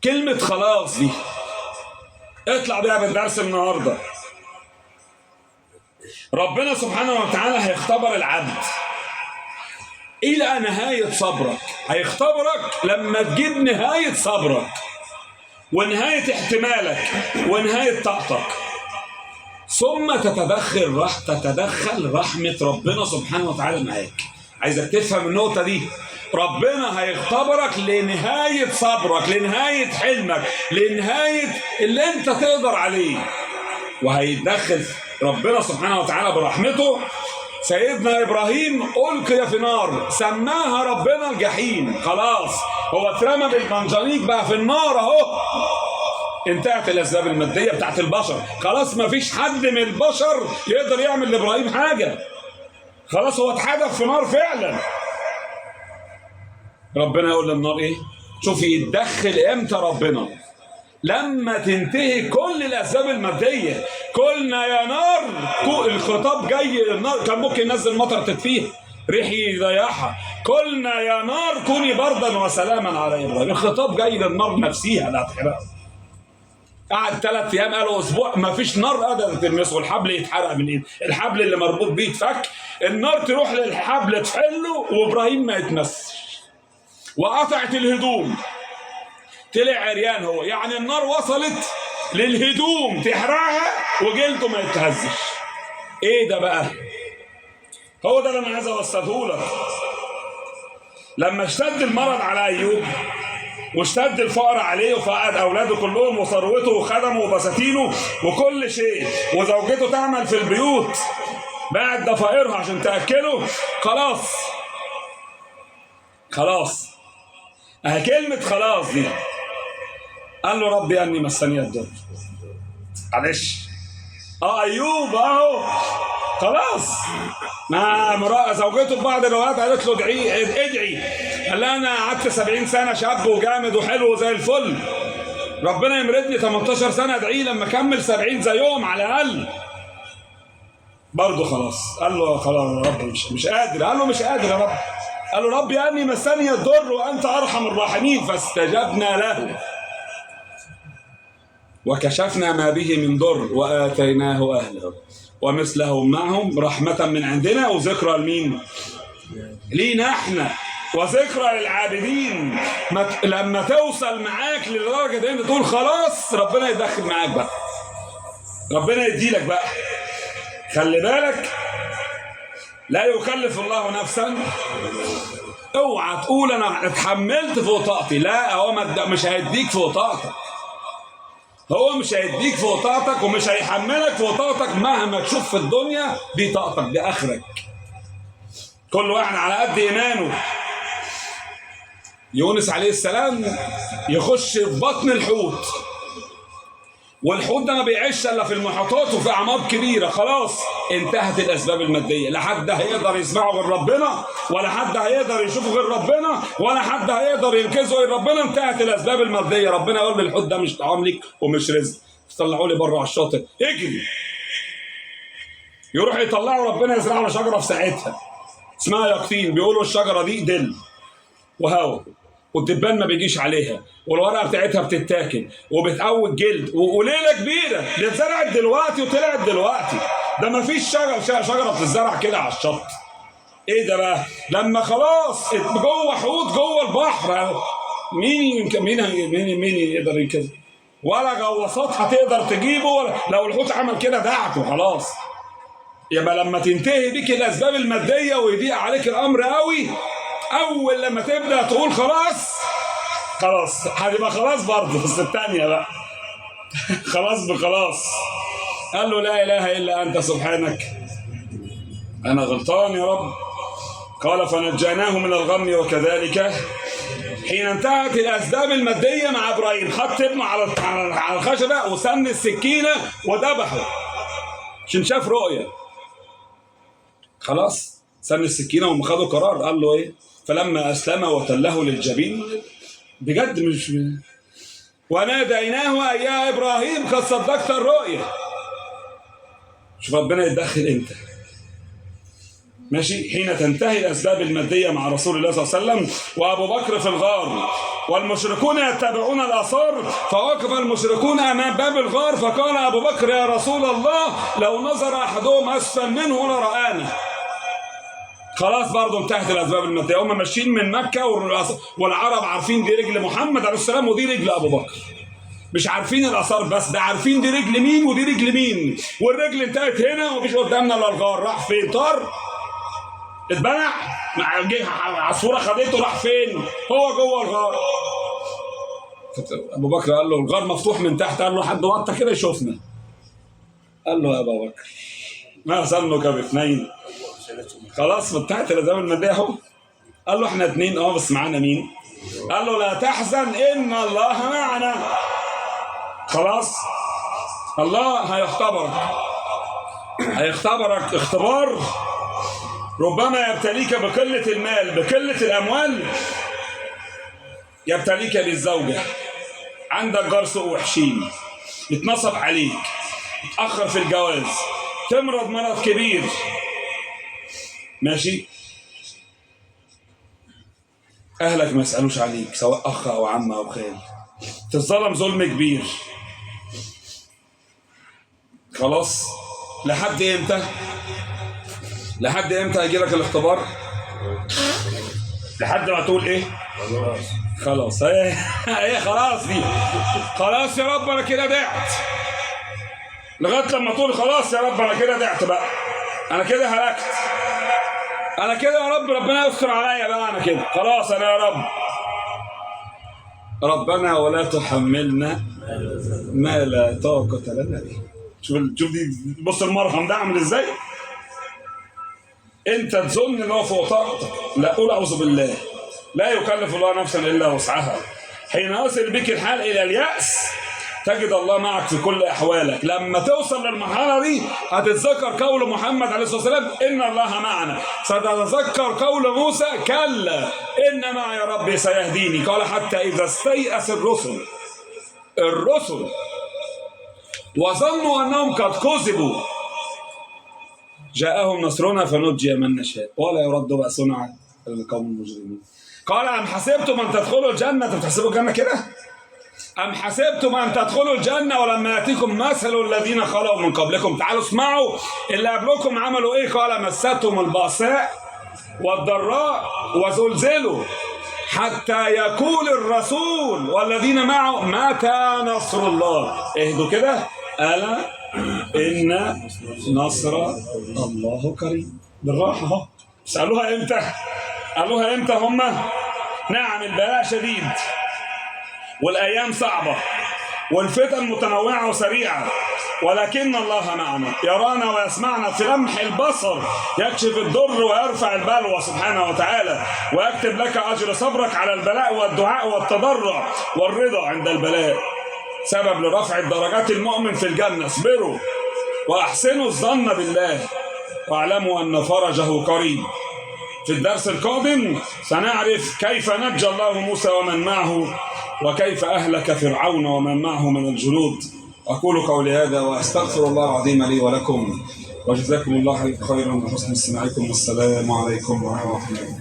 كلمة خلاص دي اطلع بيها بالدرس النهارده. ربنا سبحانه وتعالى هيختبر العبد إلى نهاية صبرك. هيختبرك لما تجيب نهاية صبرك ونهاية احتمالك ونهاية طاقتك، ثم تتدخل رحمة ربنا سبحانه وتعالى معاك. عايزك تفهم النقطة دي. ربنا هيختبرك لنهاية صبرك، لنهاية حلمك، لنهاية اللي انت تقدر عليه، وهيتدخل ربنا سبحانه وتعالى برحمته. سيدنا إبراهيم ألقي في نار سماها ربنا الجحيم. خلاص هو اترمى بالمنجنيق بقى في النار اهو. انتهت الأسباب المادية بتاعت البشر. خلاص ما فيش حد من البشر يقدر يعمل لإبراهيم حاجة. خلاص هو اتحدف في نار فعلا. ربنا يقول للنار ايه؟ شوفي يتدخل امتى ربنا؟ لما تنتهي كل الاسباب الماديه. قلنا يا نار، الخطاب جاي للنار، كان ممكن ينزل مطر تدفيها، ريح يضيعها. قلنا يا نار كوني بردا وسلاما على ابراهيم. الخطاب جاي للنار نفسيها لا تحرقها. قعد 3 ايام، قالوا اسبوع، ما فيش نار قدرت تلمسه، والحبل يتحرق من ايده، الحبل اللي مربوط بيه يتفك، النار تروح للحبل تحله وابراهيم ما يتمسش. وقطعت الهدوم، طلع عريان هو، يعني النار وصلت للهدوم تحرقها وجلده ما يتهزش. ايه ده بقى؟ هو ده اللي انا عايز اوصله لك. لما اشتد المرض على ايوب واشتد الفقر عليه وفقد اولاده كلهم وثروته وخدمه وبساتينه وكل شيء، وزوجته تعمل في البيوت بعد ضفائرها عشان تاكله، خلاص اهي كلمه خلاص دي. قال له ربي اني مسني الضر. معلش ايوب اهو خلاص. ما زوجته في بعض الروايات قالت له ادعي. قال لها انا قعدت 70 سنه شاب وجامد وحلو زي الفل، ربنا يمرضني 18 سنه ادعي لما اكمل 70 زيهم على الاقل. برضه خلاص. قال له خلاص يا رب مش قادر. قال له مش قادر يا رب. قال له ربي اني مسني الضر وانت ارحم الراحمين. فاستجبنا له وكشفنا ما به من ضر وآتيناه أهله ومثلهم معهم رحمة من عندنا وذكرى لمين؟ لينا احنا وذكرى للعابدين. لما توصل معاك لدرجة انت تقول خلاص، ربنا يدخل معاك بقى، ربنا يديلك بقى. خلي بالك، لا يكلف الله نفسا. اوعى تقول انا اتحملت فوق طاقتي. لا، هو مش هيديك فوق طاقتك. هو مش هيديك فوق طاقتك ومش هيحملك فوق طاقتك. مهما تشوف في الدنيا دي طاقتك، دي اخرك. كل واحد على قد ايمانه. يونس عليه السلام يخش في بطن الحوت، والحوت ده ما بيعيش الا في المحيطات وفي اعماق كبيره. خلاص انتهت الاسباب الماديه. لا حد هيقدر يسمعه غير ربنا، ولا حد هيقدر يشوفه غير ربنا، ولا حد هيقدر ينقذه غير ربنا. انتهت الاسباب الماديه. ربنا يقول للحوت ده مش طعام ليك ومش رزق، طلعوا لي بره على الشاطئ، اجري. يروح يطلعوا ربنا يزرعوا له شجره في ساعتها اسمها يقطين. بيقولوا الشجره دي دل وهواء، والدبان ما بيجيش عليها، والورقه بتاعتها بتتاكل وبتقوي الجلد، وليله كبيره. دي اتزرعت دلوقتي وطلعت دلوقتي. ده ما فيش شجره بتتزرع كده على الشط. ايه ده بقى؟ لما خلاص جوه حوت جوه البحر، مين يقدر ينقذه؟ ولا غواصات هتقدر تجيبه. لو الحوت عمل كده دعته خلاص. يبقى لما تنتهي بيك الاسباب الماديه ويضيق عليك الامر قوي، اول لما تبدا تقول خلاص هتبقى خلاص برضه بس الثانيه بقى خلاص بخلاص. قال له لا اله الا انت سبحانك انا غلطان يا رب. قال فنجيناه من الغم وكذلك. حين انتهت الاسباب الماديه مع ابراهيم، حط ابنه على الخشبه وسن السكينه وذبحه عشان شاف رؤيه. خلاص سن السكينه وهم خدوا قرار. قال له ايه؟ فلما اسلم وتله للجبين، بجد مش وناديناه يا ابراهيم قد صدقت الرؤيا. شوف ربنا يتدخل امتى. ماشي. حين تنتهي الأسباب المادية مع رسول الله صلى الله عليه وسلم وأبو بكر في الغار والمشركون يتبعون الآثار، فوقف المشركون أمام باب الغار فقال أبو بكر يا رسول الله لو نظر أحدهم أسفل منه لرآنا. خلاص برضه انتهت الأسباب المادية، هم ماشيين من مكة والعرب عارفين دي رجل محمد عليه السلام ودي رجل أبو بكر، مش عارفين الآثار بس، ده عارفين دي رجل مين ودي رجل مين، والرجل انتهت هنا ومفيش قدامنا إلا الغار. راح فين؟ طار اتبنع، عصفورة خدته، راح فين؟ هو جوه الغار. أبو بكر قال له الغار مفتوح من تحت، قال له حد وطى كده يشوفنا. قال له يا أبو بكر ما ظنك باثنين؟ خلاص انتهت الأسباب المادية اهو. قال له احنا اتنين بس معانا مين؟ قال له لا تحزن إن الله معنا. خلاص الله هيختبرك اختبار، ربما يبتليك بقلة المال، بقلة الأموال، يبتليك بالزوجة، عندك جار سوء وحشين، يتنصب عليك، تأخر في الجواز، تمرض مرض كبير، ماشي، أهلك ما يسألوش عليك سواء أخ أو عم أو خال، تتظلم ظلم كبير. خلاص لحد إمتى؟ لحد إمتى هيجي لك الاختبار؟ لحد ما تقول إيه؟ خلاص هي خلاص دي، خلاص يا رب أنا كده ضعت، لغاية لما تقول خلاص يا رب أنا كده ضعت بقى، أنا كده هلكت، أنا كده يا رب ربنا يستر عليا بقى، أنا كده خلاص أنا يا رب ربنا ولا تحملنا ما لا طاقة لنا به. شوف دي، بص المرهم ده عامل ازاي؟ انت تظن ان هو فوق طاقتك، لا قول اعوذ بالله، لا يكلف الله نفسا الا وسعها. حين يصل بك الحال الى اليأس تجد الله معك في كل احوالك. لما توصل للمرحله دي هتتذكر قول محمد عليه الصلاه والسلام ان الله معنا، ستتذكر قول موسى كلا ان معي ربي سيهديني. قال حتى اذا استيأس الرسل وظنوا انهم قد كذبوا جاءهم نصرنا فنجي من نشاء ولا يرد بأسنا عن القوم المجرمين. قال أم حسبتم أن تدخلوا الجنة، بتحسبوا الجنة كده؟ أم حسبتم أن تدخلوا الجنة ولما يأتيكم مثل الذين خلوا من قبلكم. تعالوا اسمعوا اللي قبلكم عملوا إيه. قال مستهم البأساء والضراء وزلزلوا حتى يقول الرسول والذين معه متى نصر الله. اهدوا كده، ألا إن نصر الله قريب. بالراحة اهو. سألوها إمتى؟ قالوها إمتى هم؟ نعم البلاء شديد والأيام صعبة والفتن متنوعة وسريعة، ولكن الله معنا يرانا ويسمعنا في لمح البصر، يكشف الضر ويرفع البلوى سبحانه وتعالى، ويكتب لك أجر صبرك على البلاء والدعاء والتضرع والرضا عند البلاء، سبب لرفع درجات المؤمن في الجنة. اصبروا وأحسنوا الظن بالله واعلموا أن فرجه قريب. في الدرس القادم سنعرف كيف نجى الله موسى ومن معه، وكيف أهلك فرعون ومن معه من الجنود. أقول قولي هذا وأستغفر الله العظيم لي ولكم، وجزاكم الله خيرا وحسن استماعكم، والسلام عليكم ورحمة الله.